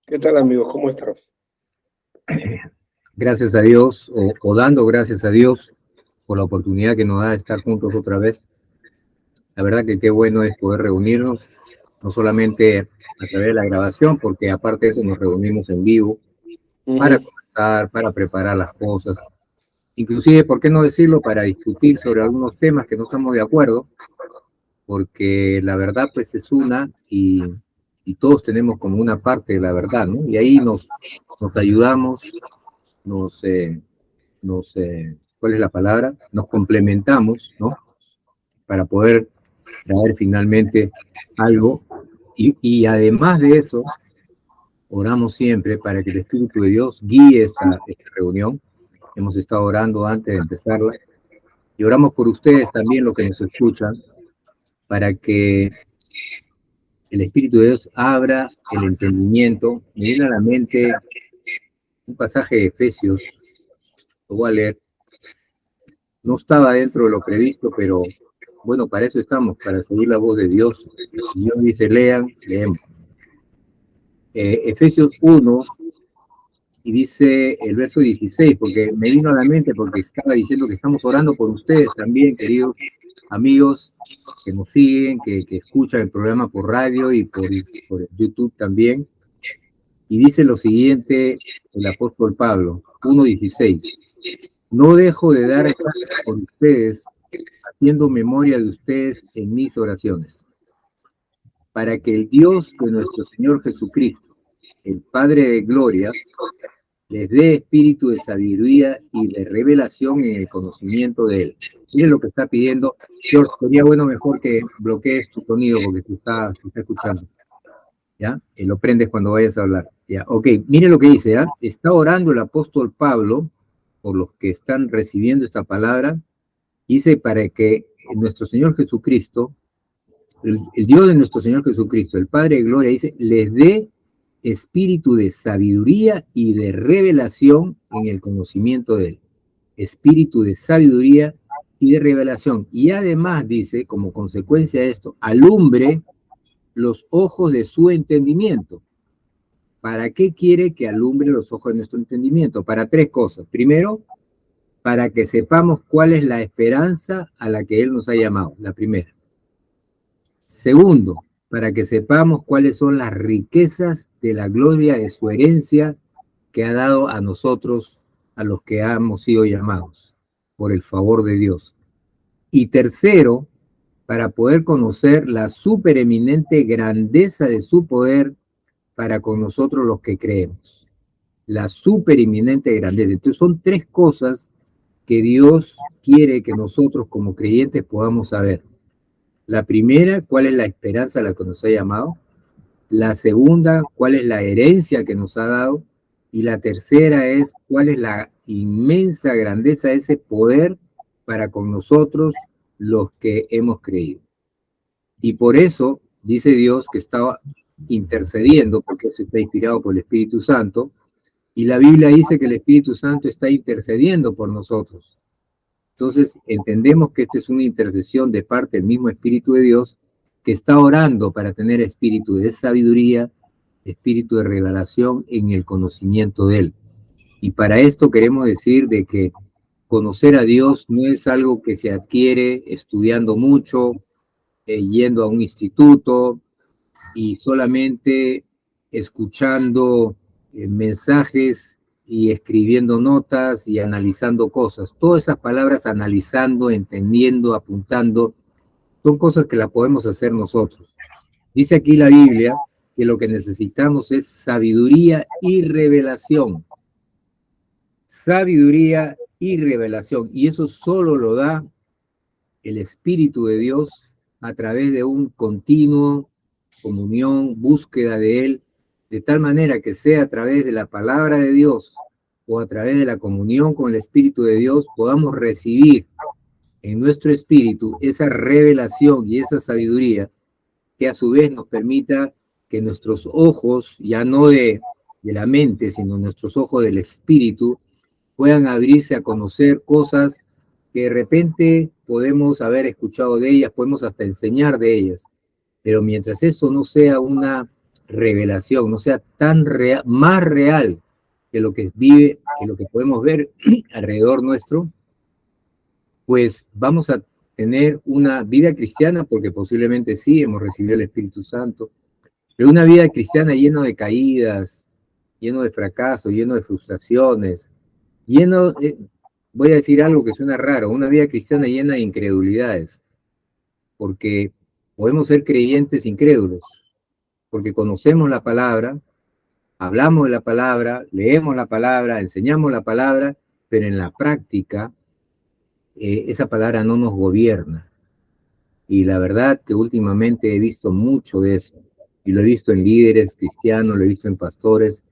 ¿Qué tal, amigos? ¿Cómo están? Gracias a Dios, o dando gracias a Dios por la oportunidad que nos da de estar juntos otra vez. La verdad que qué bueno es poder reunirnos, no solamente a través de la grabación, porque aparte de eso nos reunimos en vivo para Ujú. conversar, para preparar las cosas, inclusive, ¿por qué no decirlo?, para discutir sobre algunos temas que no estamos de acuerdo, porque la verdad pues es una y todos tenemos como una parte de la verdad, ¿no? Y ahí nos ayudamos, nos... ¿cuál es la palabra? Nos complementamos, ¿no? Para poder traer finalmente algo. Y además de eso, oramos siempre para que el Espíritu de Dios guíe esta reunión. Hemos estado orando antes de empezarla. Y oramos por ustedes también, los que nos escuchan, para que el Espíritu de Dios abra el entendimiento. Me viene a la mente un pasaje de Efesios, lo voy a leer. No estaba dentro de lo previsto, pero bueno, para eso estamos, para seguir la voz de Dios. Dios dice, lean, leemos. Efesios 1, y dice el verso 16, porque me vino a la mente, porque estaba diciendo que estamos orando por ustedes también, queridos amigos que nos siguen, que escuchan el programa por radio y por YouTube también. Y dice lo siguiente el apóstol Pablo, 1:16. No dejo de dar gracias por ustedes, haciendo memoria de ustedes en mis oraciones, para que el Dios de nuestro Señor Jesucristo, el Padre de Gloria, les dé espíritu de sabiduría y de revelación en el conocimiento de Él. Miren lo que está pidiendo. George, sería bueno mejor que bloquees tu sonido porque se está escuchando. ¿Ya? Y lo prendes cuando vayas a hablar. ¿Ya? Ok, miren lo que dice. ¿Ya? Está orando el apóstol Pablo por los que están recibiendo esta palabra. Dice para que nuestro Señor Jesucristo, el Dios de nuestro Señor Jesucristo, el Padre de Gloria, dice, les dé espíritu de sabiduría y de revelación en el conocimiento de Él. Espíritu de sabiduría y de revelación. Y además dice, como consecuencia de esto, alumbre los ojos de su entendimiento. ¿Para qué quiere que alumbre los ojos de nuestro entendimiento? Para tres cosas. Primero, para que sepamos cuál es la esperanza a la que Él nos ha llamado, la primera. Segundo, para que sepamos cuáles son las riquezas de la gloria de su herencia que ha dado a nosotros, a los que hemos sido llamados, por el favor de Dios. Y tercero, para poder conocer la supereminente grandeza de su poder para con nosotros los que creemos. La supereminente grandeza. Entonces son tres cosas que Dios quiere que nosotros como creyentes podamos saber. La primera, ¿cuál es la esperanza a la que nos ha llamado? La segunda, ¿cuál es la herencia que nos ha dado? Y la tercera es, ¿cuál es la inmensa grandeza de ese poder para con nosotros los que hemos creído? Y por eso dice Dios que estaba intercediendo, porque eso está inspirado por el Espíritu Santo, y la Biblia dice que el Espíritu Santo está intercediendo por nosotros. Entonces entendemos que esta es una intercesión de parte del mismo Espíritu de Dios que está orando para tener espíritu de sabiduría, espíritu de revelación en el conocimiento de Él. Y para esto queremos decir de que conocer a Dios no es algo que se adquiere estudiando mucho, yendo a un instituto y solamente escuchando mensajes y escribiendo notas y analizando cosas. Todas esas palabras, analizando, entendiendo, apuntando, son cosas que las podemos hacer nosotros. Dice aquí la Biblia que lo que necesitamos es sabiduría y revelación. Sabiduría y revelación. Y eso solo lo da el Espíritu de Dios a través de un continuo comunión, búsqueda de Él, de tal manera que sea a través de la palabra de Dios o a través de la comunión con el Espíritu de Dios, podamos recibir en nuestro espíritu esa revelación y esa sabiduría que a su vez nos permita que nuestros ojos, ya no de la mente, sino nuestros ojos del espíritu, puedan abrirse a conocer cosas que de repente podemos haber escuchado de ellas, podemos hasta enseñar de ellas, pero mientras eso no sea una revelación, no sea tan real, más real que lo que vive, que lo que podemos ver alrededor nuestro, pues vamos a tener una vida cristiana, porque posiblemente sí, hemos recibido el Espíritu Santo, pero una vida cristiana llena de caídas, lleno de fracasos, lleno de frustraciones, lleno de, voy a decir algo que suena raro, una vida cristiana llena de incredulidades, porque podemos ser creyentes incrédulos, porque conocemos la palabra, hablamos de la palabra, leemos la palabra, enseñamos la palabra, pero en la práctica esa palabra no nos gobierna. Y la verdad que últimamente he visto mucho de eso, y lo he visto en líderes cristianos, lo he visto en pastores,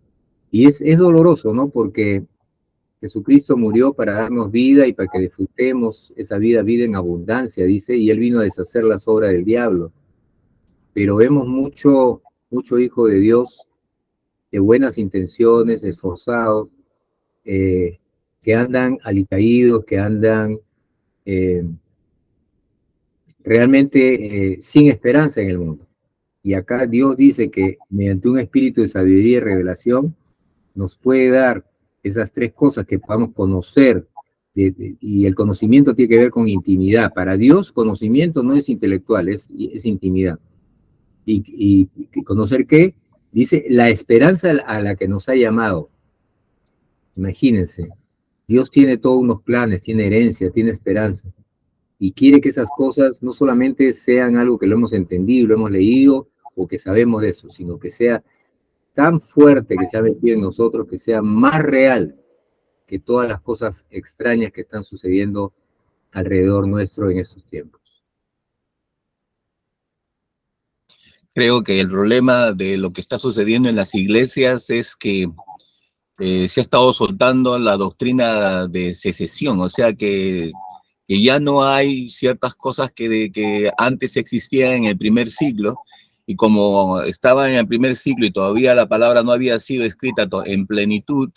y es doloroso, ¿no? Porque Jesucristo murió para darnos vida y para que disfrutemos esa vida, vida en abundancia, dice, y Él vino a deshacer las obras del diablo. Pero vemos mucho hijo de Dios de buenas intenciones, esforzados, que andan alicaídos, que andan realmente sin esperanza en el mundo. Y acá Dios dice que mediante un espíritu de sabiduría y revelación nos puede dar esas tres cosas que podamos conocer, y el conocimiento tiene que ver con intimidad. Para Dios, conocimiento no es intelectual, es intimidad. Y conocer qué, dice, la esperanza a la que nos ha llamado. Imagínense, Dios tiene todos unos planes, tiene herencia, tiene esperanza, y quiere que esas cosas no solamente sean algo que lo hemos entendido, lo hemos leído, o que sabemos de eso, sino que sea tan fuerte que se ha metido en nosotros, que sea más real que todas las cosas extrañas que están sucediendo alrededor nuestro en estos tiempos. Creo que el problema de lo que está sucediendo en las iglesias es que se ha estado soltando la doctrina de secesión, o sea que ya no hay ciertas cosas que antes existían en el primer siglo, y como estaba en el primer siglo y todavía la palabra no había sido escrita en plenitud,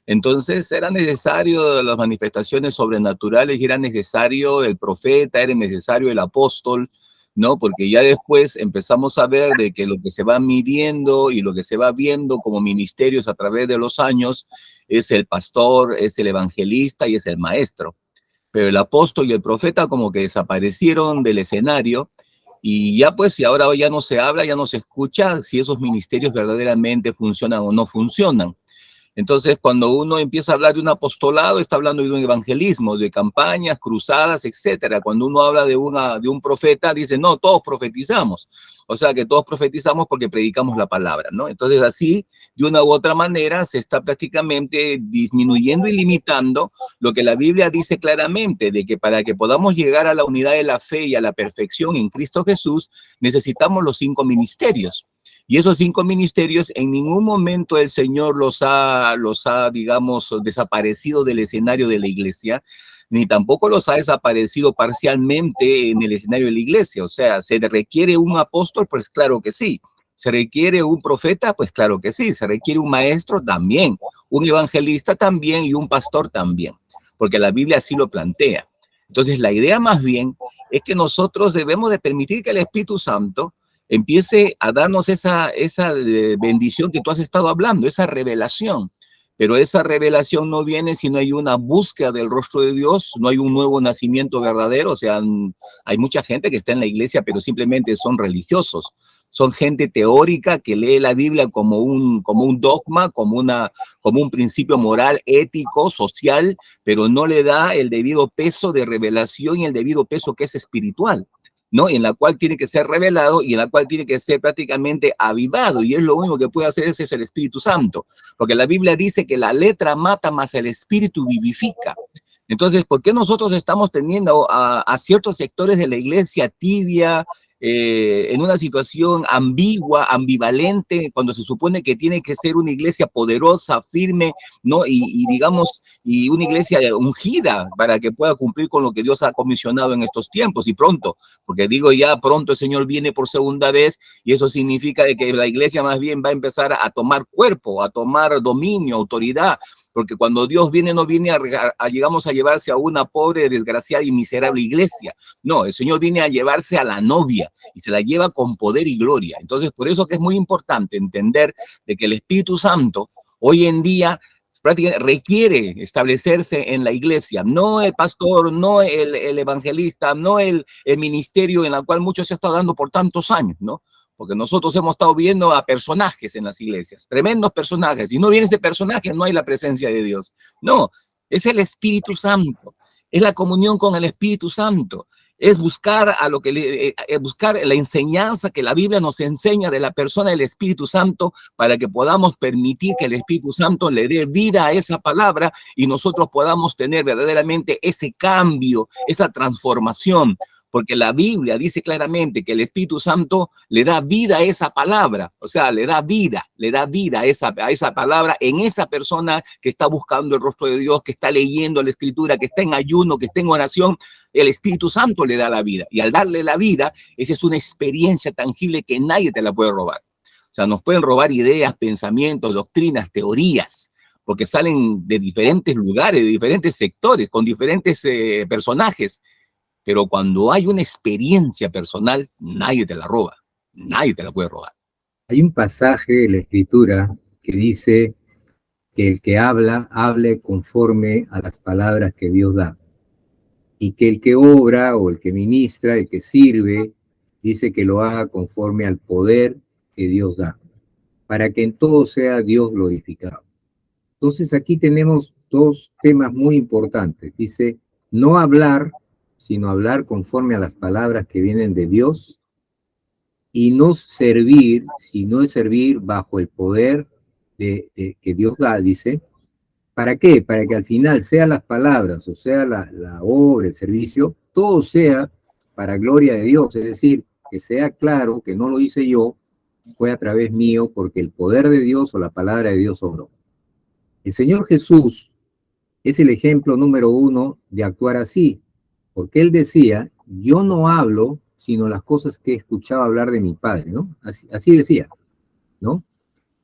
entonces era necesario las manifestaciones sobrenaturales, y era necesario el profeta, era necesario el apóstol, ¿no? Porque ya después empezamos a ver de que lo que se va midiendo y lo que se va viendo como ministerios a través de los años es el pastor, es el evangelista y es el maestro. Pero el apóstol y el profeta como que desaparecieron del escenario, y ya pues, si ahora ya no se habla, ya no se escucha si esos ministerios verdaderamente funcionan o no funcionan. Entonces, cuando uno empieza a hablar de un apostolado, está hablando de un evangelismo, de campañas, cruzadas, etcétera. Cuando uno habla de un profeta, dice, no, todos profetizamos. O sea, que todos profetizamos porque predicamos la palabra, ¿no? Entonces, así, de una u otra manera, se está prácticamente disminuyendo y limitando lo que la Biblia dice claramente, de que para que podamos llegar a la unidad de la fe y a la perfección en Cristo Jesús, necesitamos los 5 ministerios. Y esos 5 ministerios en ningún momento el Señor los ha, digamos, desaparecido del escenario de la iglesia, ni tampoco los ha desaparecido parcialmente en el escenario de la iglesia. O sea, ¿se requiere un apóstol? Pues claro que sí. ¿Se requiere un profeta? Pues claro que sí. ¿Se requiere un maestro? También. Un evangelista también, y un pastor también, porque la Biblia así lo plantea. Entonces, la idea más bien es que nosotros debemos de permitir que el Espíritu Santo empiece a darnos esa bendición que tú has estado hablando, esa revelación. Pero esa revelación no viene si no hay una búsqueda del rostro de Dios, no hay un nuevo nacimiento verdadero. O sea, hay mucha gente que está en la iglesia, pero simplemente son religiosos. Son gente teórica que lee la Biblia como un dogma, como un principio moral, ético, social, pero no le da el debido peso de revelación y el debido peso que es espiritual, ¿no? En la cual tiene que ser revelado y en la cual tiene que ser prácticamente avivado, y es lo único que puede hacer ese es el Espíritu Santo, porque la Biblia dice que la letra mata, más el Espíritu vivifica. Entonces, ¿por qué nosotros estamos teniendo a ciertos sectores de la iglesia tibia, en una situación ambigua, ambivalente, cuando se supone que tiene que ser una iglesia poderosa, firme, ¿no? Y digamos, y una iglesia ungida para que pueda cumplir con lo que Dios ha comisionado en estos tiempos y pronto? Porque digo, ya pronto el Señor viene por segunda vez, y eso significa de que la iglesia más bien va a empezar a tomar cuerpo, a tomar dominio, autoridad, porque cuando Dios viene, no viene llegamos a llevarse a una pobre, desgraciada y miserable iglesia. No, el Señor viene a llevarse a la novia y se la lleva con poder y gloria. Entonces, por eso que es muy importante entender de que el Espíritu Santo hoy en día prácticamente requiere establecerse en la iglesia, no el pastor, no el evangelista, no el ministerio en el cual muchos se ha estado dando por tantos años, ¿no? Porque nosotros hemos estado viendo a personajes en las iglesias, tremendos personajes, y no viene ese personaje, no hay la presencia de Dios. No, es el Espíritu Santo, es la comunión con el Espíritu Santo, es buscar buscar la enseñanza que la Biblia nos enseña de la persona del Espíritu Santo para que podamos permitir que el Espíritu Santo le dé vida a esa palabra y nosotros podamos tener verdaderamente ese cambio, esa transformación. Porque la Biblia dice claramente que el Espíritu Santo le da vida a esa palabra, o sea, le da vida a esa palabra en esa persona que está buscando el rostro de Dios, que está leyendo la Escritura, que está en ayuno, que está en oración. El Espíritu Santo le da la vida, y al darle la vida, esa es una experiencia tangible que nadie te la puede robar. O sea, nos pueden robar ideas, pensamientos, doctrinas, teorías, porque salen de diferentes lugares, de diferentes sectores, con diferentes personajes. Pero cuando hay una experiencia personal, nadie te la roba, nadie te la puede robar. Hay un pasaje de la Escritura que dice que el que habla, hable conforme a las palabras que Dios da. Y que el que obra o el que ministra, el que sirve, dice que lo haga conforme al poder que Dios da, para que en todo sea Dios glorificado. Entonces aquí tenemos dos temas muy importantes. Dice, no hablar, sino hablar conforme a las palabras que vienen de Dios, y no servir, sino es servir bajo el poder que Dios da, dice. ¿Para qué? Para que al final, sea las palabras, o sea la obra, el servicio, todo sea para gloria de Dios, es decir, que sea claro que no lo hice yo, fue a través mío, porque el poder de Dios o la palabra de Dios obró. El Señor Jesús es el ejemplo número 1 de actuar así, porque Él decía, yo no hablo sino las cosas que he escuchado hablar de mi Padre, ¿no? Así decía, ¿no?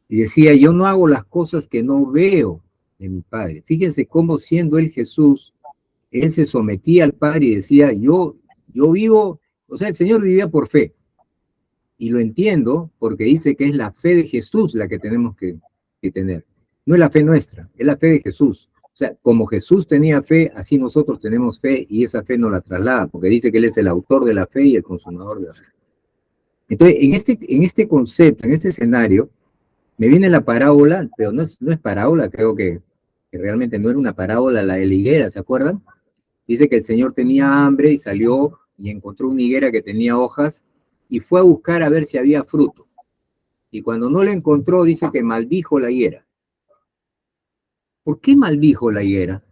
Y decía, yo no hago las cosas que no veo de mi Padre. Fíjense cómo siendo Él Jesús, Él se sometía al Padre y decía, yo vivo, o sea, el Señor vivía por fe. Y lo entiendo porque dice que es la fe de Jesús la que tenemos que tener. No es la fe nuestra, es la fe de Jesús. O sea, como Jesús tenía fe, así nosotros tenemos fe y esa fe nos la traslada, porque dice que Él es el autor de la fe y el consumador de la fe. Entonces, en este concepto, en este escenario, me viene la parábola, pero no es parábola, creo que realmente no era una parábola, la de la higuera, ¿se acuerdan? Dice que el Señor tenía hambre y salió y encontró una higuera que tenía hojas y fue a buscar a ver si había fruto. Y cuando no la encontró, dice que maldijo la higuera. ¿Por qué maldijo la higuera?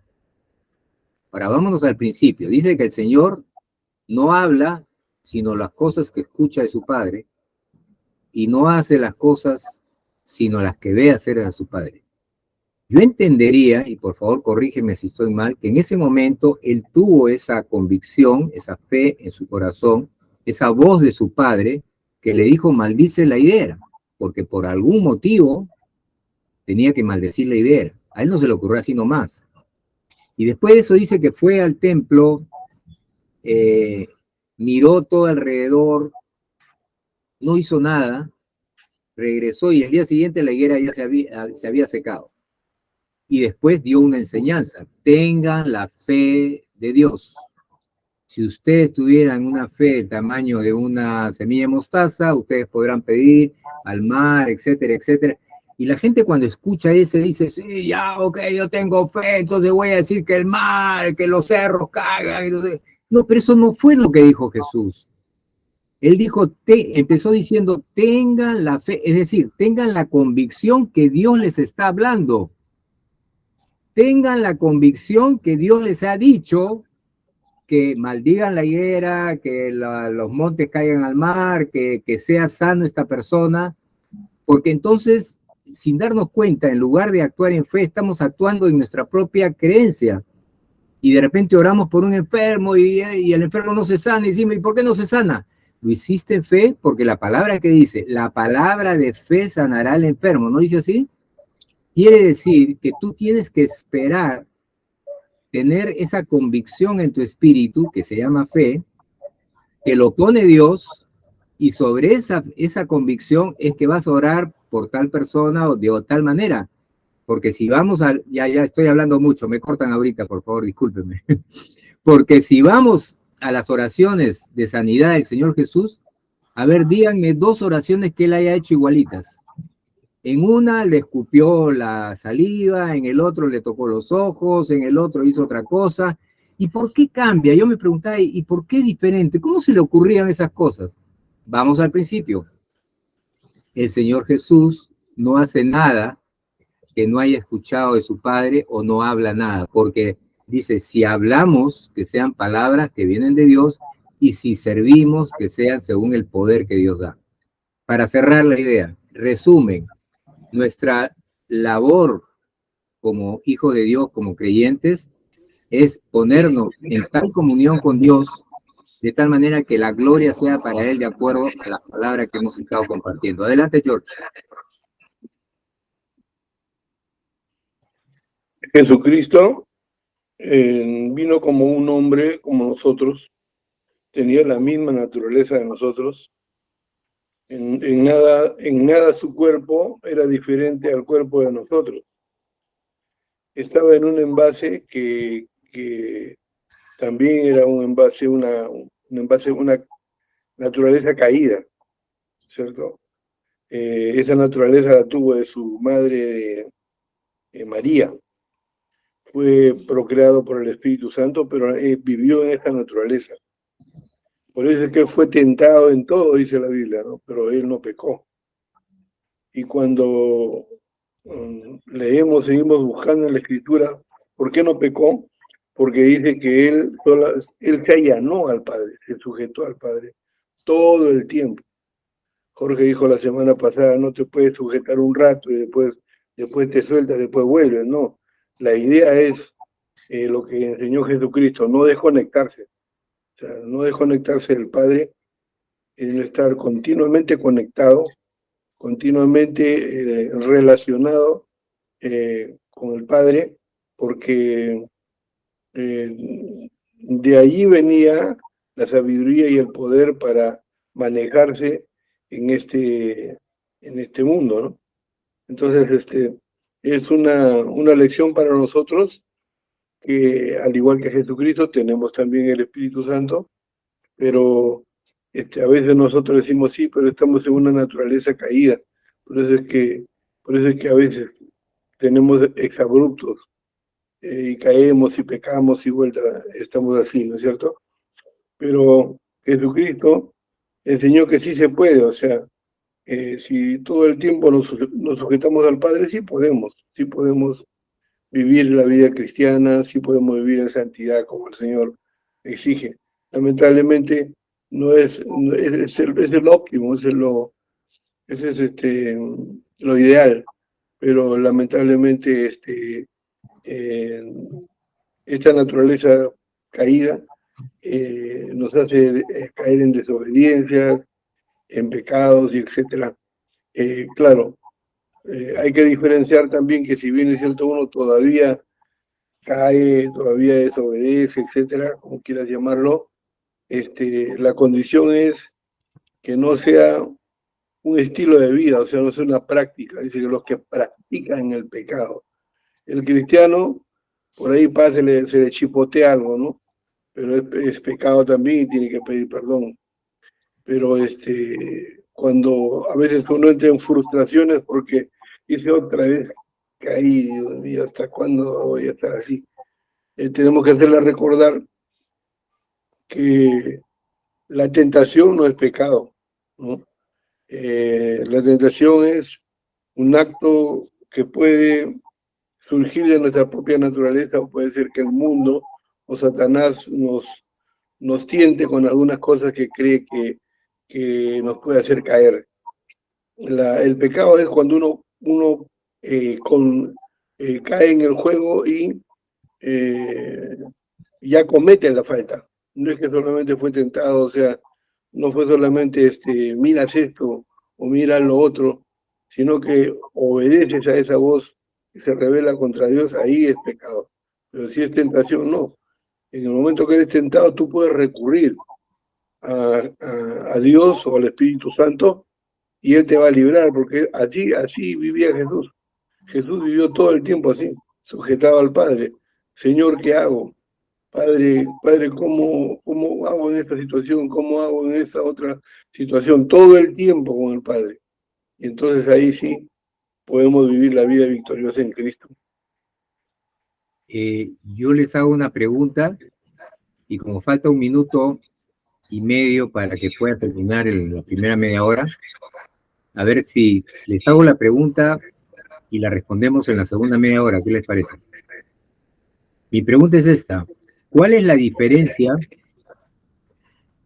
Ahora, vámonos al principio. Dice que el Señor no habla, sino las cosas que escucha de su Padre, y no hace las cosas, sino las que ve hacer a su Padre. Yo entendería, y por favor corrígeme si estoy mal, que en ese momento Él tuvo esa convicción, esa fe en su corazón, esa voz de su Padre, que le dijo, maldice la higuera, porque por algún motivo tenía que maldecir la higuera. A Él no se le ocurrió así nomás. Y después de eso dice que fue al templo, miró todo alrededor, no hizo nada, regresó y el día siguiente la higuera ya se había secado. Y después dio una enseñanza, tengan la fe de Dios. Si ustedes tuvieran una fe del tamaño de una semilla de mostaza, ustedes podrán pedir al mar, etcétera, etcétera. Y la gente cuando escucha eso dice, sí, ya, ok, yo tengo fe, entonces voy a decir que el mar, que los cerros caigan. No, pero eso no fue lo que dijo Jesús. Él dijo, empezó diciendo, tengan la fe, es decir, tengan la convicción que Dios les está hablando. Tengan la convicción que Dios les ha dicho que maldigan la higuera, que los montes caigan al mar, que sea sano esta persona, porque entonces, sin darnos cuenta, en lugar de actuar en fe, estamos actuando en nuestra propia creencia. Y de repente oramos por un enfermo y el enfermo no se sana, y decimos, ¿y por qué no se sana? Lo hiciste en fe, porque la palabra que dice, la palabra de fe sanará al enfermo, ¿no dice así? quiere decir que tú tienes que esperar tener esa convicción en tu espíritu, que se llama fe, que lo pone Dios, y sobre esa convicción es que vas a orar por tal persona o de tal manera. Porque si vamos a, ya estoy hablando mucho, me cortan ahorita, por favor, discúlpenme. Porque si vamos a las oraciones de sanidad del Señor Jesús, a ver, díganme dos oraciones que él haya hecho igualitas. En una le escupió la saliva, en el otro le tocó los ojos, en el otro hizo otra cosa. ¿Y por qué cambia? Yo me preguntaba, ¿y por qué diferente? ¿Cómo se le ocurrían esas cosas? Vamos al principio. El Señor Jesús no hace nada que no haya escuchado de su Padre o no habla nada, porque dice, si hablamos, que sean palabras que vienen de Dios, y si servimos, que sean según el poder que Dios da. Para cerrar la idea, resumen, nuestra labor como hijos de Dios, como creyentes, es ponernos en tal comunión con Dios, de tal manera que la gloria sea para Él de acuerdo a las palabras que hemos estado compartiendo. Adelante, George. Jesucristo vino como un hombre como nosotros, tenía la misma naturaleza de nosotros. En nada su cuerpo era diferente al cuerpo de nosotros. Estaba en un envase que también era un envase, una naturaleza caída, ¿cierto? Esa naturaleza la tuvo de su madre María. Fue procreado por el Espíritu Santo, pero vivió en esa naturaleza. Por eso es que fue tentado en todo, dice la Biblia, ¿no? Pero él no pecó. Y cuando leemos, seguimos buscando en la Escritura, ¿por qué no pecó? Porque dice que él se allanó al Padre, se sujetó al Padre todo el tiempo. Jorge dijo la semana pasada, no te puedes sujetar un rato y después te sueltas, después vuelves, no. La idea es lo que enseñó Jesucristo, no desconectarse. O sea, no desconectarse del Padre, en estar continuamente conectado, continuamente relacionado con el Padre, porque de allí venía la sabiduría y el poder para manejarse en este mundo, ¿no? Entonces, es una lección para nosotros que, al igual que Jesucristo, tenemos también el Espíritu Santo, pero a veces nosotros decimos sí, pero estamos en una naturaleza caída. Por eso es que a veces tenemos exabruptos y caemos y pecamos y vuelta, estamos así, ¿no es cierto? Pero Jesucristo enseñó que sí se puede, o sea, si todo el tiempo nos sujetamos al Padre, sí podemos vivir la vida cristiana, sí podemos vivir en santidad como el Señor exige. Lamentablemente no es el óptimo, ese es lo ideal, pero lamentablemente esta naturaleza caída nos hace caer en desobediencias, en pecados y etcétera. Claro, hay que diferenciar también que si bien es cierto uno todavía cae, todavía desobedece, etcétera, como quieras llamarlo, la condición es que no sea un estilo de vida, o sea, no sea una práctica. Dice que los que practican el pecado. El cristiano, por ahí se le chipotea algo, ¿no? Pero es pecado también y tiene que pedir perdón. Pero cuando a veces uno entra en frustraciones porque dice otra vez, caí, Dios mío, ¿hasta cuándo voy a estar así? Tenemos que hacerle recordar que la tentación no es pecado, ¿no? La tentación es un acto que puede surgir de nuestra propia naturaleza, o puede ser que el mundo o Satanás nos tiente con algunas cosas que cree que nos puede hacer caer. El pecado es cuando uno cae en el juego y ya comete la falta. No es que solamente fue tentado, o sea, no fue solamente miras esto o miras lo otro, sino que obedeces a esa voz y se rebela contra Dios, ahí es pecado. Pero si es tentación, no. En el momento que eres tentado, tú puedes recurrir a Dios o al Espíritu Santo y Él te va a librar, porque así vivía Jesús. Jesús vivió todo el tiempo así, sujetado al Padre. Señor, ¿qué hago? Padre, ¿cómo hago en esta situación? ¿Cómo hago en esta otra situación? Todo el tiempo con el Padre. Y entonces ahí sí podemos vivir la vida victoriosa en Cristo. Yo les hago una pregunta y como falta 1 minuto y medio para que pueda terminar la primera media hora, a ver si les hago la pregunta y la respondemos en la segunda media hora. ¿Qué les parece? Mi pregunta es esta. ¿Cuál es la diferencia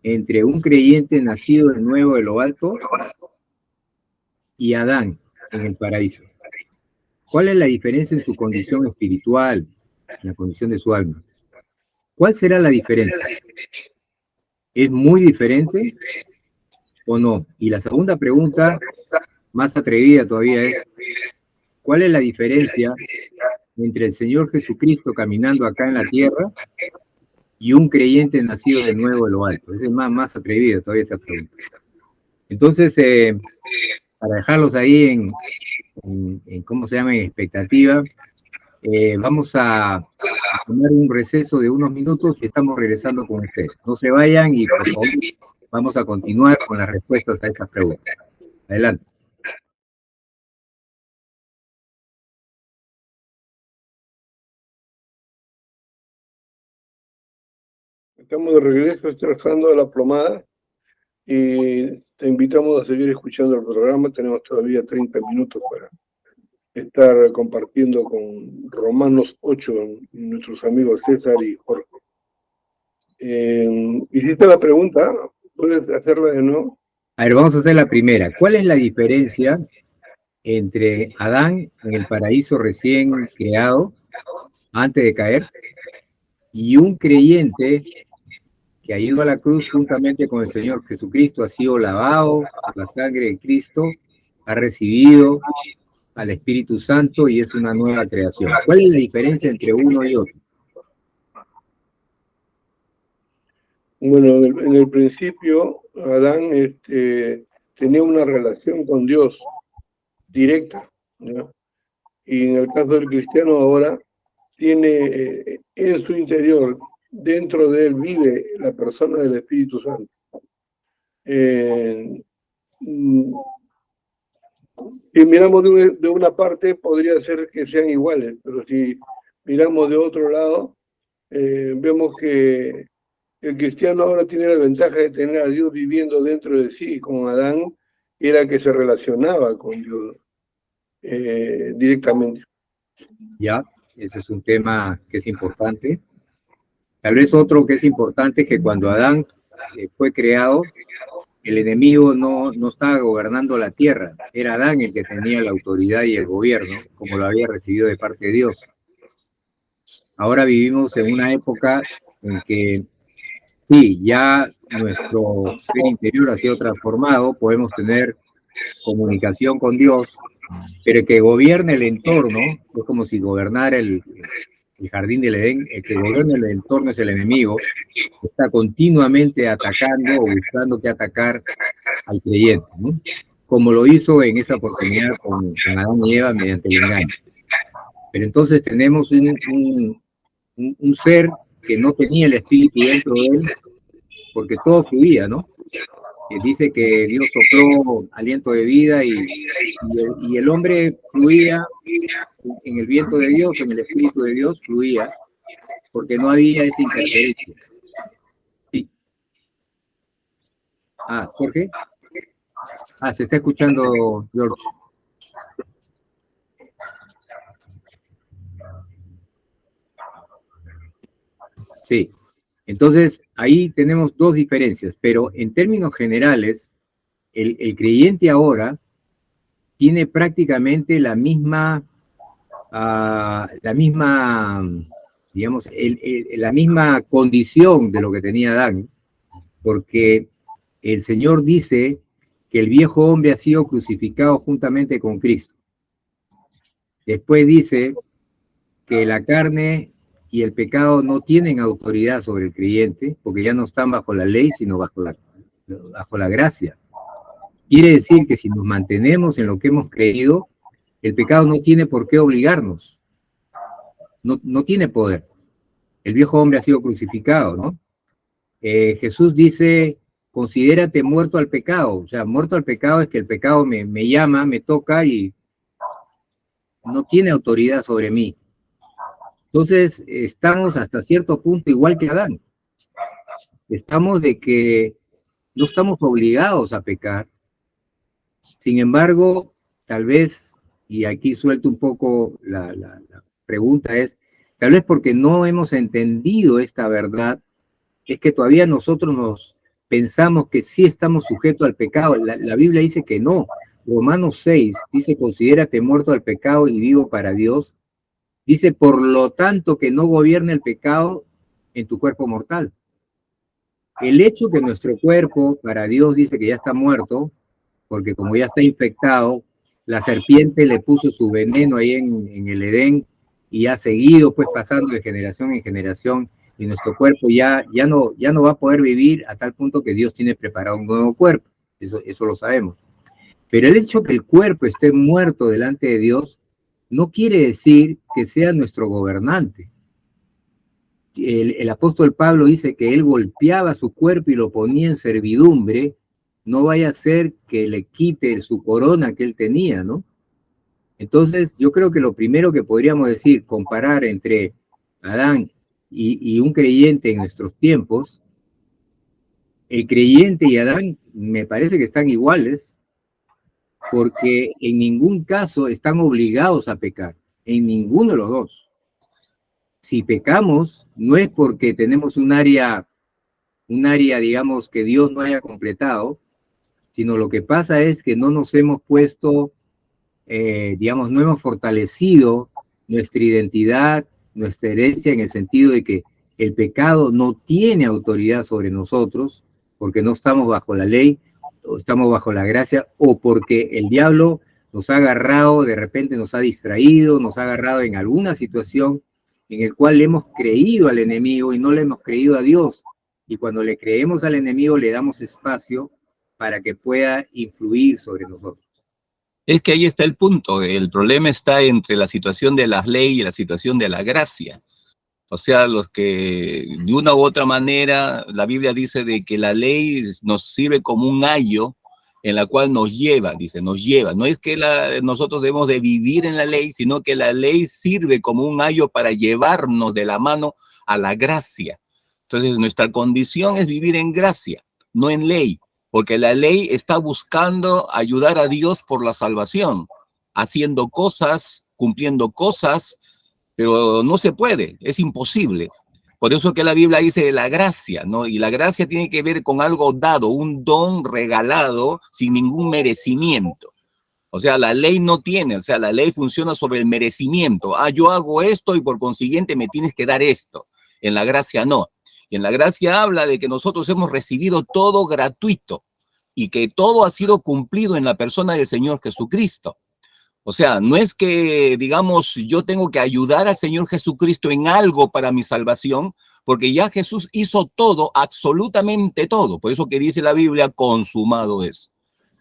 entre un creyente nacido de nuevo de lo alto y Adán en el paraíso? ¿Cuál es la diferencia en su condición espiritual, en la condición de su alma? ¿Cuál será la diferencia? ¿Es muy diferente o no? Y la segunda pregunta, más atrevida todavía, es ¿cuál es la diferencia entre el Señor Jesucristo caminando acá en la tierra y un creyente nacido de nuevo de lo alto? Esa es más atrevida todavía esa pregunta. Entonces, para dejarlos ahí en ¿cómo se llama?, en expectativa, vamos a tomar un receso de unos minutos y estamos regresando con ustedes. No se vayan y por favor vamos a continuar con las respuestas a esas preguntas. Adelante. Estamos de regreso, estoy trazando de la plomada y te invitamos a seguir escuchando el programa. Tenemos todavía 30 minutos para estar compartiendo con Romanos 8, nuestros amigos César y Jorge. ¿Hiciste la pregunta? ¿Puedes hacerla de nuevo? A ver, vamos a hacer la primera. ¿Cuál es la diferencia entre Adán en el paraíso recién creado, antes de caer, y un creyente que ha ido a la cruz juntamente con el Señor Jesucristo, ha sido lavado por la sangre de Cristo, ha recibido al Espíritu Santo y es una nueva creación? ¿Cuál es la diferencia entre uno y otro? Bueno, en el principio, Adán tenía una relación con Dios directa, ¿no? Y en el caso del cristiano ahora, tiene en su interior, dentro de él, vive la persona del Espíritu Santo. Si miramos de una parte, podría ser que sean iguales, pero si miramos de otro lado, vemos que el cristiano ahora tiene la ventaja de tener a Dios viviendo dentro de sí. Con Adán era que se relacionaba con Dios directamente. Ya, ese es un tema que es importante. Tal vez otro que es importante es que cuando Adán fue creado, el enemigo no estaba gobernando la tierra, era Adán el que tenía la autoridad y el gobierno, como lo había recibido de parte de Dios. Ahora vivimos en una época en que sí, ya nuestro ser interior ha sido transformado, podemos tener comunicación con Dios, pero que gobierne el entorno, es como si gobernara el jardín del Edén, el que gobierna el entorno es el enemigo, está continuamente atacando o buscando que atacar al creyente, ¿no? Como lo hizo en esa oportunidad con Adán y Eva mediante el engaño. Pero entonces tenemos un ser que no tenía el espíritu dentro de él, porque todo fluía, ¿no? Dice que Dios sopló aliento de vida y el hombre fluía en el viento de Dios, en el espíritu de Dios fluía, porque no había esa interferencia. Sí. Jorge. Se está escuchando, George. Sí. Entonces, ahí tenemos dos diferencias, pero en términos generales, el creyente ahora tiene prácticamente la misma, digamos, la misma condición de lo que tenía Adán, porque el Señor dice que el viejo hombre ha sido crucificado juntamente con Cristo. Después dice que la carne y el pecado no tienen autoridad sobre el creyente, porque ya no están bajo la ley, sino bajo la gracia. Quiere decir que si nos mantenemos en lo que hemos creído, el pecado no tiene por qué obligarnos, no tiene poder. El viejo hombre ha sido crucificado, ¿no? Jesús dice, considérate muerto al pecado. O sea, muerto al pecado es que el pecado me llama, me toca y no tiene autoridad sobre mí. Entonces, estamos hasta cierto punto igual que Adán. Estamos de que no estamos obligados a pecar. Sin embargo, tal vez, y aquí suelto un poco la pregunta es, tal vez porque no hemos entendido esta verdad, es que todavía nosotros nos pensamos que sí estamos sujetos al pecado. La Biblia dice que no. Romanos 6 dice, considérate muerto al pecado y vivo para Dios. Dice, por lo tanto, que no gobierne el pecado en tu cuerpo mortal. El hecho que nuestro cuerpo, para Dios, dice que ya está muerto, porque como ya está infectado, la serpiente le puso su veneno ahí en el Edén y ha seguido pues pasando de generación en generación, y nuestro cuerpo ya no va a poder vivir a tal punto que Dios tiene preparado un nuevo cuerpo. Eso lo sabemos. Pero el hecho que el cuerpo esté muerto delante de Dios no quiere decir que sea nuestro gobernante. El apóstol Pablo dice que él golpeaba su cuerpo y lo ponía en servidumbre, no vaya a ser que le quite su corona que él tenía, ¿no? Entonces, yo creo que lo primero que podríamos decir, comparar entre Adán y un creyente en nuestros tiempos, el creyente y Adán me parece que están iguales, porque en ningún caso están obligados a pecar, en ninguno de los dos. Si pecamos, no es porque tenemos un área, digamos, que Dios no haya completado, sino lo que pasa es que no nos hemos puesto, digamos, no hemos fortalecido nuestra identidad, nuestra herencia, en el sentido de que el pecado no tiene autoridad sobre nosotros, porque no estamos bajo la ley, o estamos bajo la gracia, o porque el diablo nos ha agarrado, de repente nos ha distraído, nos ha agarrado en alguna situación en el cual le hemos creído al enemigo y no le hemos creído a Dios. Y cuando le creemos al enemigo le damos espacio para que pueda influir sobre nosotros. Es que ahí está el punto. El problema está entre la situación de la ley y la situación de la gracia. O sea, los que de una u otra manera, la Biblia dice de que la ley nos sirve como un ayo en la cual nos lleva, dice, nos lleva. No es que nosotros debemos de vivir en la ley, sino que la ley sirve como un ayo para llevarnos de la mano a la gracia. Entonces, nuestra condición es vivir en gracia, no en ley, porque la ley está buscando ayudar a Dios por la salvación, haciendo cosas, cumpliendo cosas, pero no se puede, es imposible. Por eso que la Biblia dice de la gracia, ¿no? Y la gracia tiene que ver con algo dado, un don regalado sin ningún merecimiento. O sea, la ley no tiene, o sea, la ley funciona sobre el merecimiento. Ah, yo hago esto y por consiguiente me tienes que dar esto. En la gracia no. Y en la gracia habla de que nosotros hemos recibido todo gratuito y que todo ha sido cumplido en la persona del Señor Jesucristo. O sea, no es que, digamos, yo tengo que ayudar al Señor Jesucristo en algo para mi salvación, porque ya Jesús hizo todo, absolutamente todo. Por eso que dice la Biblia, consumado es.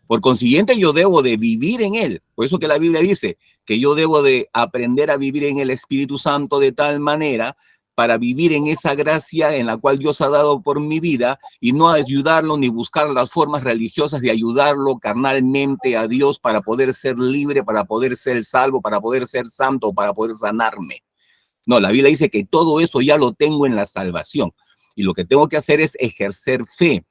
Por consiguiente, yo debo de vivir en Él. Por eso que la Biblia dice que yo debo de aprender a vivir en el Espíritu Santo de tal manera para vivir en esa gracia en la cual Dios ha dado por mi vida y no ayudarlo ni buscar las formas religiosas de ayudarlo carnalmente a Dios para poder ser libre, para poder ser salvo, para poder ser santo, para poder sanarme. No, la Biblia dice que todo eso ya lo tengo en la salvación y lo que tengo que hacer es ejercer fe.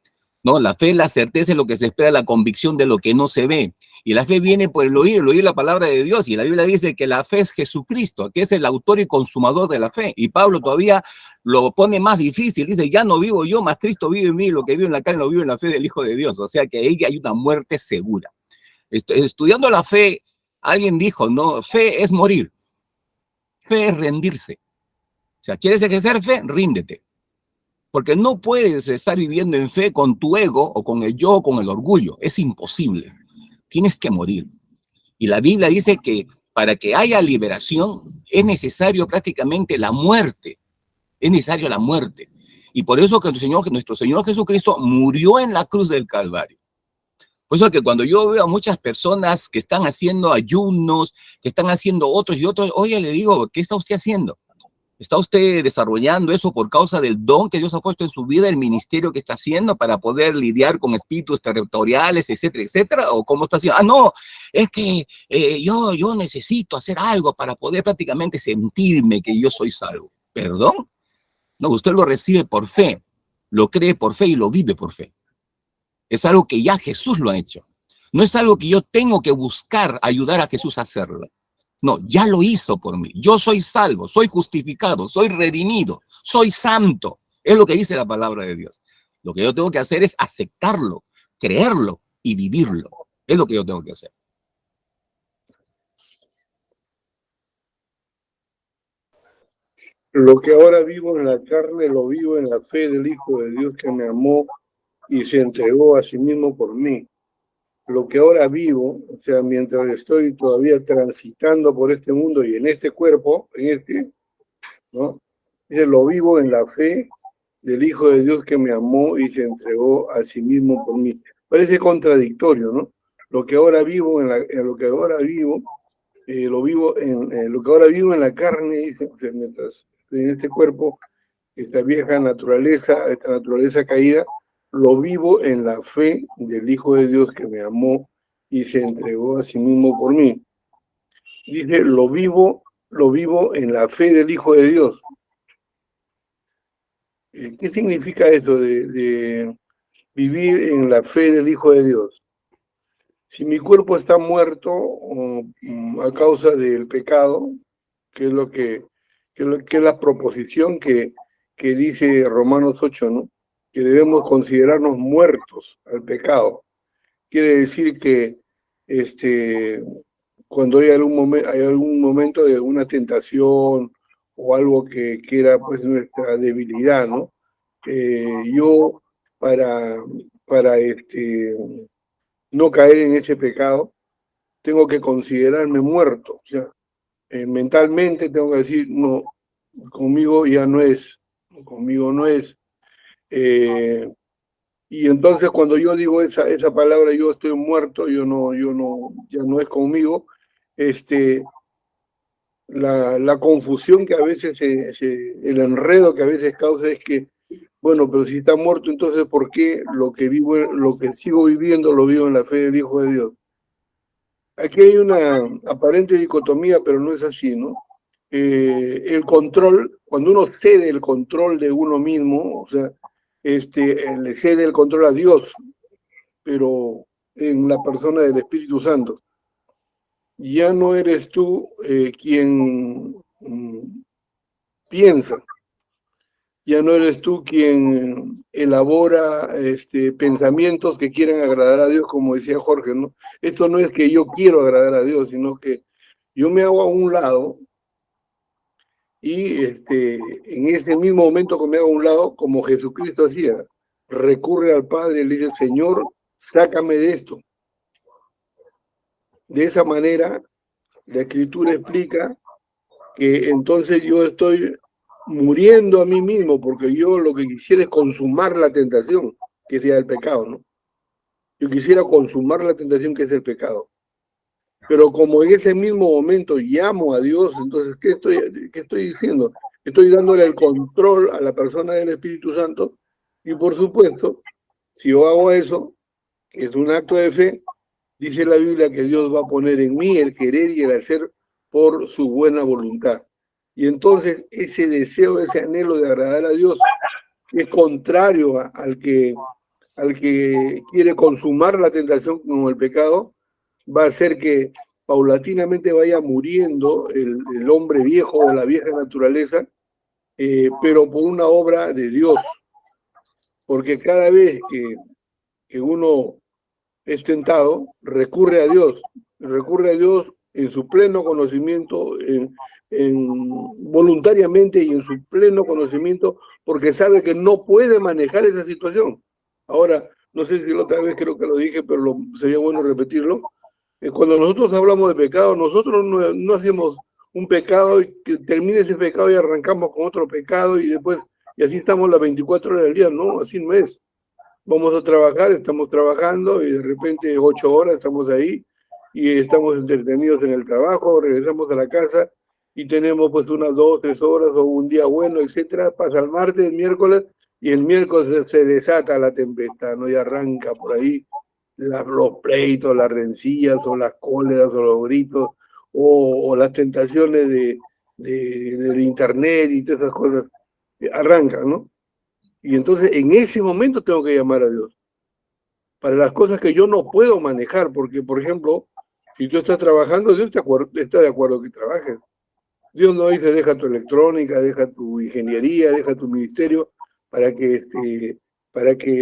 ¿No? La fe es la certeza, es lo que se espera, la convicción de lo que no se ve. Y la fe viene por el oír la palabra de Dios. Y la Biblia dice que la fe es Jesucristo, que es el autor y consumador de la fe. Y Pablo todavía lo pone más difícil. Dice, ya no vivo yo, más Cristo vive en mí. Lo que vivo en la carne lo vivo en la fe del Hijo de Dios. O sea que ahí hay una muerte segura. Estudiando la fe, alguien dijo, no, fe es morir. Fe es rendirse. O sea, ¿quieres ejercer fe? Ríndete. Porque no puedes estar viviendo en fe con tu ego o con el yo o con el orgullo. Es imposible. Tienes que morir. Y la Biblia dice que para que haya liberación, es necesario prácticamente la muerte. Es necesario la muerte. Y por eso que nuestro Señor Jesucristo murió en la cruz del Calvario. Por eso que cuando yo veo a muchas personas que están haciendo ayunos, que están haciendo otros y otros, oye, le digo, ¿qué está usted haciendo? ¿Está usted desarrollando eso por causa del don que Dios ha puesto en su vida, el ministerio que está haciendo para poder lidiar con espíritus territoriales, etcétera, etcétera? ¿O cómo está haciendo? Ah, no, es que yo necesito hacer algo para poder prácticamente sentirme que yo soy salvo. ¿Perdón? No, usted lo recibe por fe, lo cree por fe y lo vive por fe. Es algo que ya Jesús lo ha hecho. No es algo que yo tengo que buscar ayudar a Jesús a hacerlo. No, ya lo hizo por mí. Yo soy salvo, soy justificado, soy redimido, soy santo. Es lo que dice la palabra de Dios. Lo que yo tengo que hacer es aceptarlo, creerlo y vivirlo. Es lo que yo tengo que hacer. Lo que ahora vivo en la carne, lo vivo en la fe del Hijo de Dios que me amó y se entregó a sí mismo por mí. Lo que ahora vivo, o sea, mientras estoy todavía transitando por este mundo y en este cuerpo, ¿no? Dice, lo vivo en la fe del Hijo de Dios que me amó y se entregó a sí mismo por mí. Parece contradictorio, ¿no? Lo que ahora vivo lo que ahora vivo, lo vivo en lo que ahora vivo en la carne, dice, o sea, mientras estoy en este cuerpo, esta vieja naturaleza, esta naturaleza caída, lo vivo en la fe del Hijo de Dios que me amó y se entregó a sí mismo por mí. Dice, lo vivo en la fe del Hijo de Dios. ¿Qué significa eso de vivir en la fe del Hijo de Dios? Si mi cuerpo está muerto a causa del pecado, que es la proposición que dice Romanos 8, ¿no? Que debemos considerarnos muertos al pecado. Quiere decir que cuando hay algún momento de una tentación o algo que era pues nuestra debilidad, ¿no? Yo para no caer en ese pecado tengo que considerarme muerto, o sea, mentalmente tengo que decir, no, conmigo ya no es, conmigo no es. Y entonces cuando yo digo esa palabra, yo estoy muerto, ya no es conmigo, la confusión que a veces, el enredo que a veces causa es que, bueno, pero si está muerto, entonces ¿por qué lo que sigo viviendo lo vivo en la fe del Hijo de Dios? Aquí hay una aparente dicotomía, pero no es así, ¿no? El control, cuando uno cede el control de uno mismo, o sea, le cede el control a Dios, pero en la persona del Espíritu Santo. Ya no eres tú quien piensa, ya no eres tú quien elabora pensamientos que quieren agradar a Dios, como decía Jorge, ¿no? Esto no es que yo quiero agradar a Dios, sino que yo me hago a un lado y en ese mismo momento que me hago a un lado, como Jesucristo hacía, recurre al Padre y le dice, Señor, sácame de esto. De esa manera, la Escritura explica que entonces yo estoy muriendo a mí mismo, porque yo lo que quisiera es consumar la tentación, que sea el pecado, ¿no? Yo quisiera consumar la tentación, que es el pecado. Pero como en ese mismo momento llamo a Dios, entonces, ¿qué estoy diciendo? Estoy dándole el control a la persona del Espíritu Santo, y por supuesto, si yo hago eso, que es un acto de fe, dice la Biblia que Dios va a poner en mí el querer y el hacer por su buena voluntad. Y entonces ese deseo, ese anhelo de agradar a Dios, que es contrario al que quiere consumar la tentación con el pecado, va a hacer que paulatinamente vaya muriendo el hombre viejo o la vieja naturaleza, pero por una obra de Dios. Porque cada vez que uno es tentado, recurre a Dios en su pleno conocimiento, voluntariamente y en su pleno conocimiento, porque sabe que no puede manejar esa situación. Ahora, no sé si la otra vez creo que lo dije, pero sería bueno repetirlo. Cuando nosotros hablamos de pecado, nosotros no hacemos un pecado y que termine ese pecado y arrancamos con otro pecado y después, y así estamos las 24 horas del día, no, así no es. Vamos a trabajar, estamos trabajando y de repente 8 horas estamos ahí y estamos entretenidos en el trabajo, regresamos a la casa y tenemos pues unas 2, 3 horas o un día bueno, etcétera. Pasa el martes, el miércoles y el miércoles se desata la tempestad, ¿no? Y arranca por ahí los pleitos, las rencillas o las cóleras o los gritos o las tentaciones del internet y todas esas cosas. Arrancan, ¿no? Y entonces en ese momento tengo que llamar a Dios. Para las cosas que yo no puedo manejar, porque por ejemplo, si tú estás trabajando, Dios está de acuerdo que trabajes. Dios no dice deja tu electrónica, deja tu ingeniería, deja tu ministerio,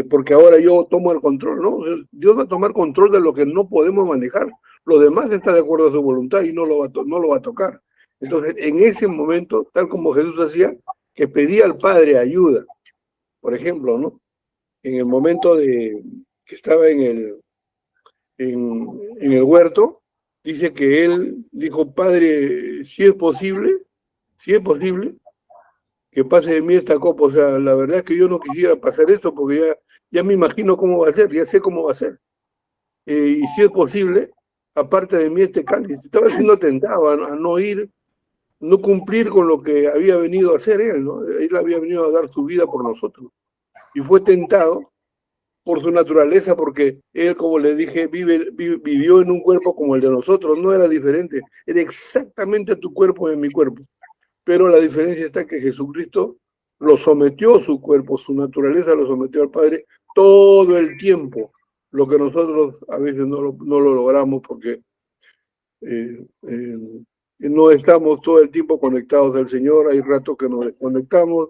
porque ahora yo tomo el control, ¿no? Dios va a tomar control de lo que no podemos manejar. Lo demás está de acuerdo a su voluntad y no lo va a tocar. Entonces, en ese momento, tal como Jesús hacía, que pedía al Padre ayuda. Por ejemplo, ¿no? En el momento que estaba en el huerto, dice que él dijo, Padre, si es posible, que pase de mí esta copa. O sea, la verdad es que yo no quisiera pasar esto porque ya me imagino cómo va a ser, ya sé cómo va a ser. Y si es posible, aparte de mí este cáliz. Estaba siendo tentado a no ir, no cumplir con lo que había venido a hacer él, ¿no? Él había venido a dar su vida por nosotros. Y fue tentado por su naturaleza, porque él, como le dije, vivió en un cuerpo como el de nosotros, no era diferente, era exactamente tu cuerpo y mi cuerpo. Pero la diferencia está que Jesucristo lo sometió a su cuerpo, su naturaleza lo sometió al Padre todo el tiempo, lo que nosotros a veces no lo logramos porque no estamos todo el tiempo conectados al Señor, hay ratos que nos desconectamos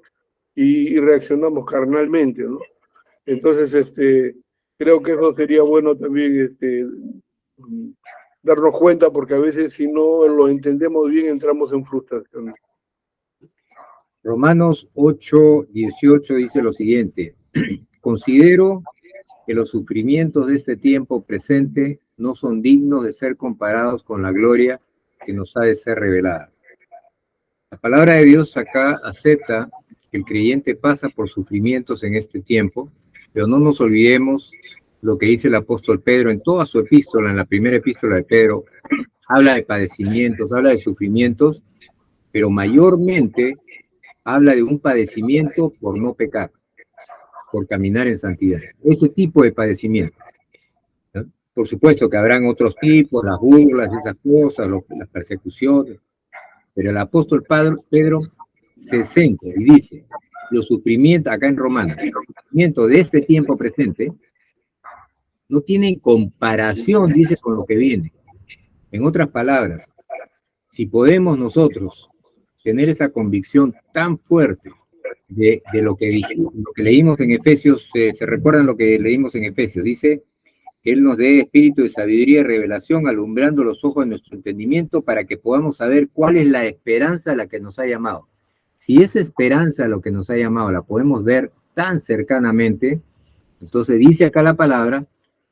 y reaccionamos carnalmente, ¿no? Entonces, creo que eso sería bueno también darnos cuenta, porque a veces si no lo entendemos bien entramos en frustración. Romanos 8:18 dice lo siguiente: considero que los sufrimientos de este tiempo presente no son dignos de ser comparados con la gloria que nos ha de ser revelada. La palabra de Dios acá acepta que el creyente pasa por sufrimientos en este tiempo, pero no nos olvidemos lo que dice el apóstol Pedro en toda su epístola, en la primera epístola de Pedro. Habla de padecimientos, habla de sufrimientos, pero mayormente habla de un padecimiento por no pecar, por caminar en santidad. Ese tipo de padecimiento, ¿no? Por supuesto que habrán otros tipos, las burlas, esas cosas, las persecuciones, pero el apóstol Pedro se centra y dice, los sufrimientos, acá en Romanos, los sufrimientos de este tiempo presente no tienen comparación, dice, con lo que viene. En otras palabras, si podemos nosotros tener esa convicción tan fuerte de lo que dijimos, lo que leímos en Efesios, ¿se recuerdan lo que leímos en Efesios? Dice que Él nos dé espíritu de sabiduría y revelación, alumbrando los ojos de nuestro entendimiento para que podamos saber cuál es la esperanza a la que nos ha llamado. Si esa esperanza a lo que nos ha llamado la podemos ver tan cercanamente, entonces dice acá la palabra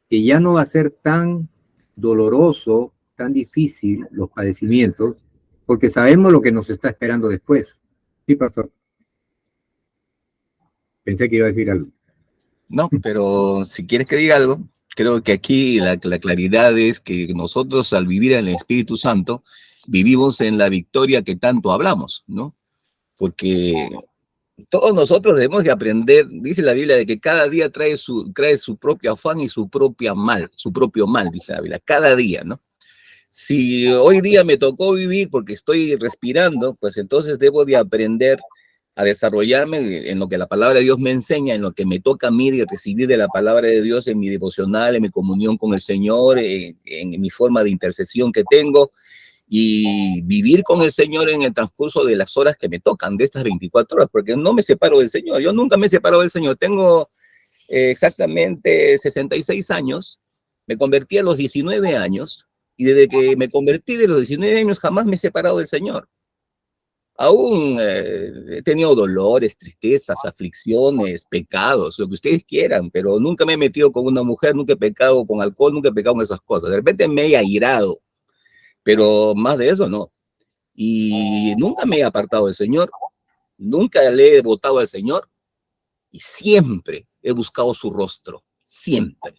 que ya no va a ser tan doloroso, tan difícil los padecimientos, porque sabemos lo que nos está esperando después. Sí, pastor. Pensé que iba a decir algo. No, pero si quieres que diga algo, creo que aquí la claridad es que nosotros al vivir en el Espíritu Santo, vivimos en la victoria que tanto hablamos, ¿no? Porque todos nosotros debemos de aprender, dice la Biblia, de que cada día trae su propio afán y su propio mal, dice la Biblia, cada día, ¿no? Si hoy día me tocó vivir porque estoy respirando, pues entonces debo de aprender a desarrollarme en lo que la palabra de Dios me enseña, en lo que me toca a mí de recibir de la palabra de Dios en mi devocional, en mi comunión con el Señor, en mi forma de intercesión que tengo, y vivir con el Señor en el transcurso de las horas que me tocan, de estas 24 horas, porque no me separo del Señor. Yo nunca me he separado del Señor. Tengo exactamente 66 años, me convertí a los 19 años, y desde que me convertí de los 19 años jamás me he separado del Señor. Aún he tenido dolores, tristezas, aflicciones, pecados, lo que ustedes quieran, pero nunca me he metido con una mujer, nunca he pecado con alcohol, nunca he pecado con esas cosas. De repente me he airado, pero más de eso no. Y nunca me he apartado del Señor, nunca le he votado al Señor y siempre he buscado su rostro, siempre.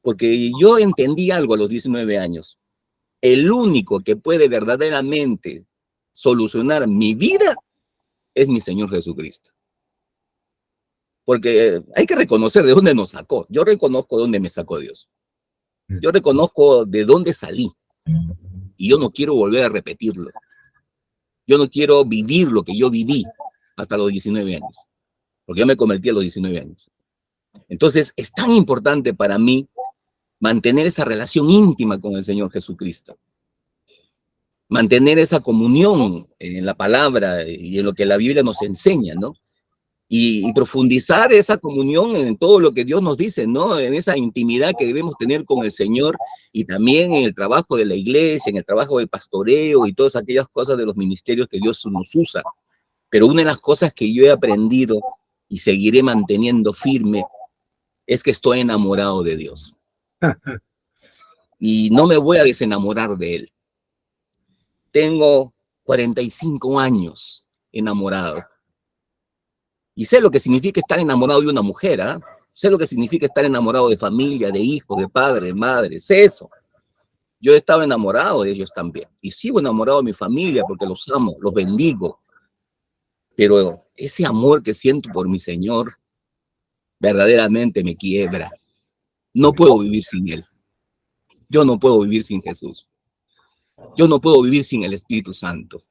Porque yo entendí algo a los 19 años. El único que puede verdaderamente solucionar mi vida es mi Señor Jesucristo. Porque hay que reconocer de dónde nos sacó. Yo reconozco de dónde me sacó Dios. Yo reconozco de dónde salí. Y yo no quiero volver a repetirlo. Yo no quiero vivir lo que yo viví hasta los 19 años. Porque yo me convertí a los 19 años. Entonces, es tan importante para mí mantener esa relación íntima con el Señor Jesucristo. Mantener esa comunión en la palabra y en lo que la Biblia nos enseña, ¿no? Y profundizar esa comunión en todo lo que Dios nos dice, ¿no? En esa intimidad que debemos tener con el Señor y también en el trabajo de la iglesia, en el trabajo del pastoreo y todas aquellas cosas de los ministerios que Dios nos usa. Pero una de las cosas que yo he aprendido y seguiré manteniendo firme es que estoy enamorado de Dios. Y no me voy a desenamorar de Él. Tengo 45 años enamorado. Y sé lo que significa estar enamorado de una mujer, ¿eh? Sé lo que significa estar enamorado de familia, de hijos, de padre, de madre. Sé eso. Yo he estado enamorado de ellos también. Y sigo enamorado de mi familia porque los amo, los bendigo. Pero ese amor que siento por mi Señor verdaderamente me quiebra. No puedo vivir sin Él. Yo no puedo vivir sin Jesús. Yo no puedo vivir sin el Espíritu Santo.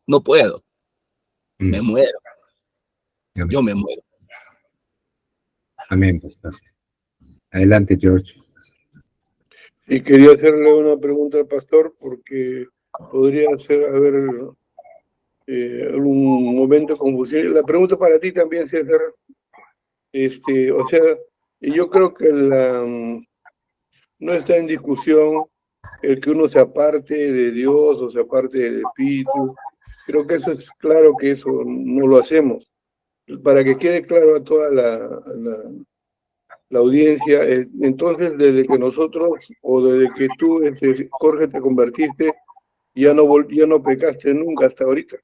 No puedo. Me muero. Yo me muero. Amén, pastor. Adelante, George. Y quería hacerle una pregunta al pastor porque podría haber algún momento de confusión. La pregunta para ti también, César. O sea, yo creo que no está en discusión el que uno se aparte de Dios o se aparte del Espíritu. Creo que eso es claro, que eso no lo hacemos. Para que quede claro a toda la audiencia, entonces desde que nosotros, o desde que tú, Jorge, te convertiste, ya no pecaste nunca hasta ahorita.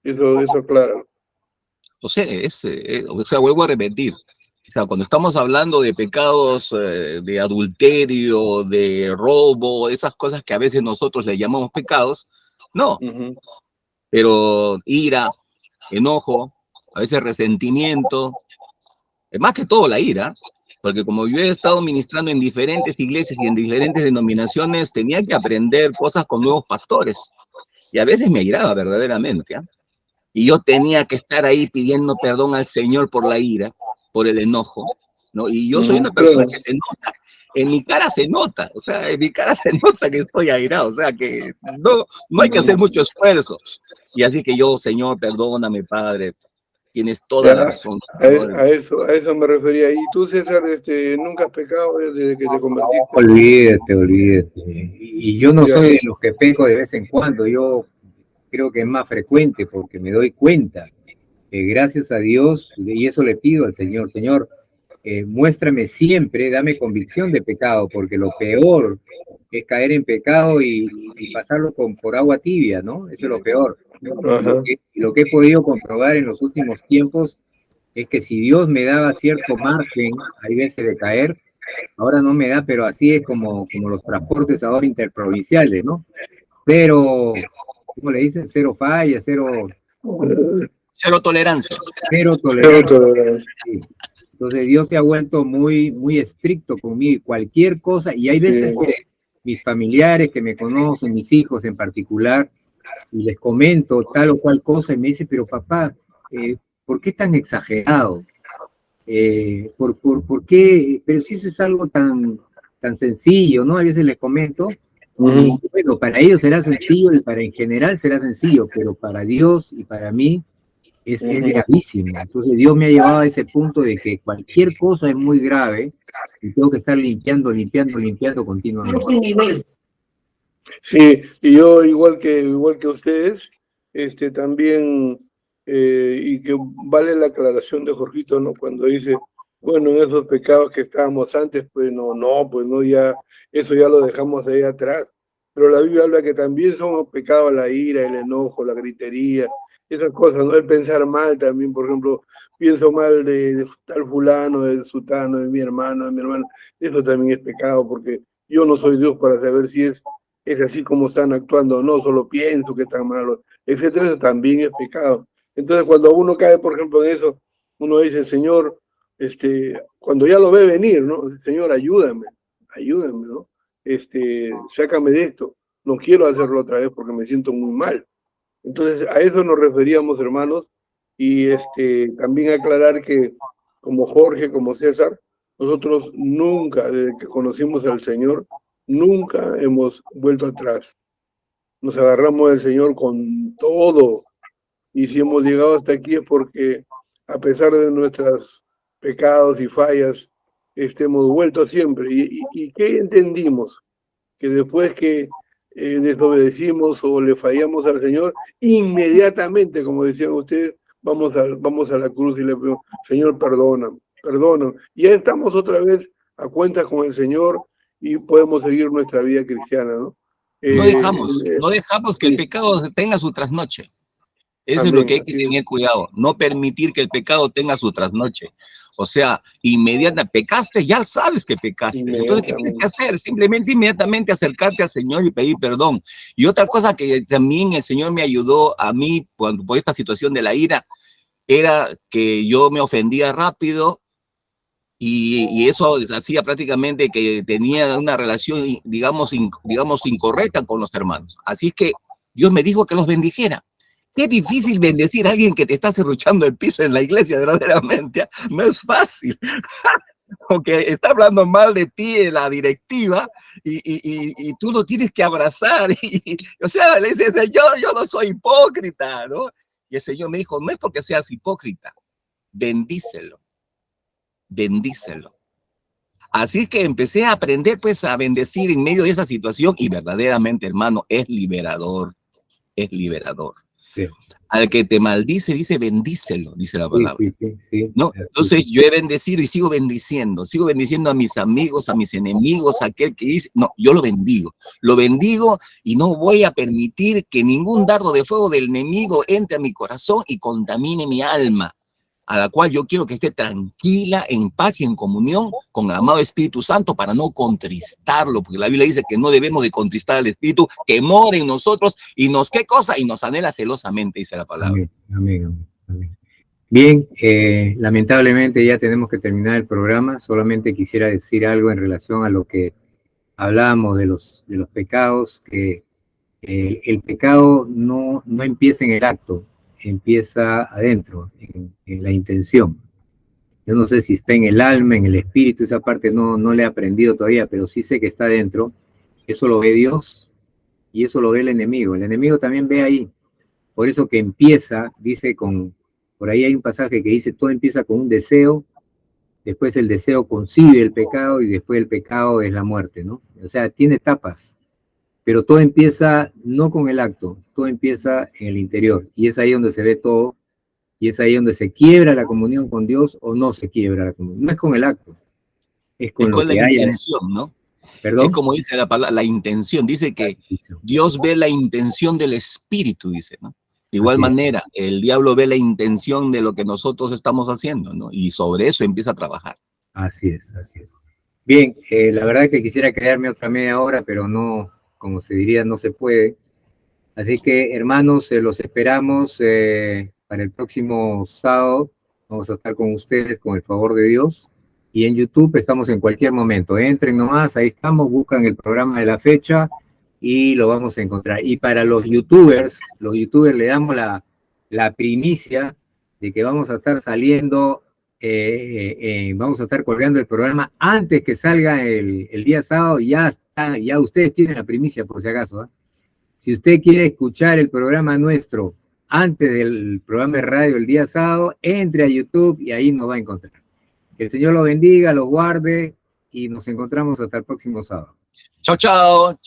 Eso claro. O sea, vuelvo a repetir. O sea, cuando estamos hablando de pecados de adulterio, de robo, esas cosas que a veces nosotros le llamamos pecados, no. Pero ira, enojo, a veces resentimiento, más que todo la ira, porque como yo he estado ministrando en diferentes iglesias y en diferentes denominaciones, tenía que aprender cosas con nuevos pastores, y a veces me airaba verdaderamente, ¿eh? Y yo tenía que estar ahí pidiendo perdón al Señor por la ira, por el enojo, ¿no? Y yo soy una persona que se nota, en mi cara se nota, o sea, en mi cara se nota que estoy airado, o sea, que no hay que hacer mucho esfuerzo. Y así que yo, Señor, perdóname, Padre, tienes toda la razón. A eso me refería. ¿Y tú, César, nunca has pecado desde que te convertiste? Olvídate. Y yo no soy de los que peco de vez en cuando, yo creo que es más frecuente porque me doy cuenta. Gracias a Dios, y eso le pido al Señor, Señor, muéstrame siempre, dame convicción de pecado, porque lo peor es caer en pecado y pasarlo por agua tibia, ¿no? Eso es lo peor. Lo que he podido comprobar en los últimos tiempos es que si Dios me daba cierto margen, hay veces de caer, ahora no me da, pero así es como los transportes ahora interprovinciales, ¿no? Pero, ¿cómo le dicen? Cero falla, cero tolerancia. Cero tolerancia. Sí. Entonces Dios se ha vuelto muy, muy estricto conmigo, cualquier cosa, y hay veces que mis familiares que me conocen, mis hijos en particular, y les comento tal o cual cosa, y me dicen, pero papá, ¿por qué tan exagerado? ¿Por qué? Pero si eso es algo tan sencillo, ¿no? A veces les comento, y bueno, para ellos será sencillo, y en general será sencillo, pero para Dios y para mí es gravísimo. Entonces Dios me ha llevado a ese punto de que cualquier cosa es muy grave y tengo que estar limpiando continuamente. Sí, y yo igual que ustedes, también, y que vale la aclaración de Jorgito, ¿no? Cuando dice, bueno, en esos pecados que estábamos antes, pues no, ya, eso ya lo dejamos de ahí atrás. Pero la Biblia habla que también son pecados la ira, el enojo, la gritería, esas cosas, ¿no? El pensar mal también, por ejemplo, pienso mal de tal fulano, de sutano, de mi hermano, eso también es pecado, porque yo no soy Dios para saber si es así como están actuando o no, solo pienso que están malos, etcétera, eso también es pecado. Entonces, cuando uno cae, por ejemplo, en eso, uno dice, Señor, cuando ya lo ve venir, ¿no? Señor, ayúdame, ¿no? Sácame de esto, no quiero hacerlo otra vez porque me siento muy mal. Entonces, a eso nos referíamos, hermanos, y también aclarar que como Jorge, como César, nosotros nunca, desde que conocimos al Señor, nunca hemos vuelto atrás. Nos agarramos del Señor con todo, y si hemos llegado hasta aquí es porque, a pesar de nuestros pecados y fallas, hemos vuelto siempre. ¿Y qué entendimos? Que después que desobedecimos o le fallamos al Señor, inmediatamente, como decían ustedes, vamos a la cruz y le pedimos, Señor, perdona. Y ya estamos otra vez a cuentas con el Señor y podemos seguir nuestra vida cristiana, ¿no? No dejamos que el pecado tenga su trasnoche. Eso es lo que hay que tener cuidado, no permitir que el pecado tenga su trasnoche. O sea, pecaste, ya sabes que pecaste. Entonces, ¿qué tienes que hacer? Simplemente inmediatamente acercarte al Señor y pedir perdón. Y otra cosa que también el Señor me ayudó a mí por esta situación de la ira, era que yo me ofendía rápido y eso hacía prácticamente que tenía una relación, digamos, incorrecta con los hermanos. Así que Dios me dijo que los bendijera. Qué difícil bendecir a alguien que te está serruchando el piso en la iglesia, verdaderamente. No es fácil. Porque está hablando mal de ti en la directiva y tú lo tienes que abrazar. O sea, le dice, Señor, yo no soy hipócrita, ¿no? Y el Señor me dijo, no es porque seas hipócrita, bendícelo. Así que empecé a aprender, pues, a bendecir en medio de esa situación y verdaderamente, hermano, es liberador. Sí. Al que te maldice, dice bendícelo, dice la palabra. Sí. ¿No? Entonces yo he bendecido y sigo bendiciendo a mis amigos, a mis enemigos, a aquel que dice, no, yo lo bendigo y no voy a permitir que ningún dardo de fuego del enemigo entre a mi corazón y contamine mi alma, a la cual yo quiero que esté tranquila, en paz y en comunión con el amado Espíritu Santo para no contristarlo, porque la Biblia dice que no debemos de contristar al Espíritu, que mora en nosotros y ¿qué cosa? Y nos anhela celosamente, dice la palabra. Amén. Bien, lamentablemente ya tenemos que terminar el programa, solamente quisiera decir algo en relación a lo que hablábamos de los pecados, que el pecado no empieza en el acto, empieza adentro, en la intención. Yo no sé si está en el alma, en el espíritu, esa parte no le he aprendido todavía, pero sí sé que está adentro. Eso lo ve Dios y eso lo ve el enemigo. El enemigo también ve ahí. Por eso que empieza, dice por ahí hay un pasaje que dice, todo empieza con un deseo, después el deseo concibe el pecado y después el pecado es la muerte, ¿no? O sea, tiene etapas. Pero todo empieza no con el acto, todo empieza en el interior. Y es ahí donde se ve todo, y es ahí donde se quiebra la comunión con Dios o no se quiebra la comunión. No es con el acto, es con la intención, ¿no? ¿Perdón? Es como dice la palabra, la intención. Dice que Dios ve la intención del espíritu, dice, ¿no? De igual manera, el diablo ve la intención de lo que nosotros estamos haciendo, ¿no? Y sobre eso empieza a trabajar. Así es. Bien, la verdad es que quisiera quedarme otra media hora, pero no, como se diría, no se puede. Así que, hermanos, los esperamos para el próximo sábado. Vamos a estar con ustedes con el favor de Dios. Y en YouTube estamos en cualquier momento. Entren nomás, ahí estamos, buscan el programa de la fecha y lo vamos a encontrar. Y para los youtubers le damos la primicia de que vamos a estar saliendo, vamos a estar colgando el programa antes que salga el día sábado. Ya ustedes tienen la primicia, por si acaso, ¿eh? Si usted quiere escuchar el programa nuestro antes del programa de radio el día sábado, entre a YouTube y ahí nos va a encontrar. Que el Señor lo bendiga, lo guarde y nos encontramos hasta el próximo sábado. Chao.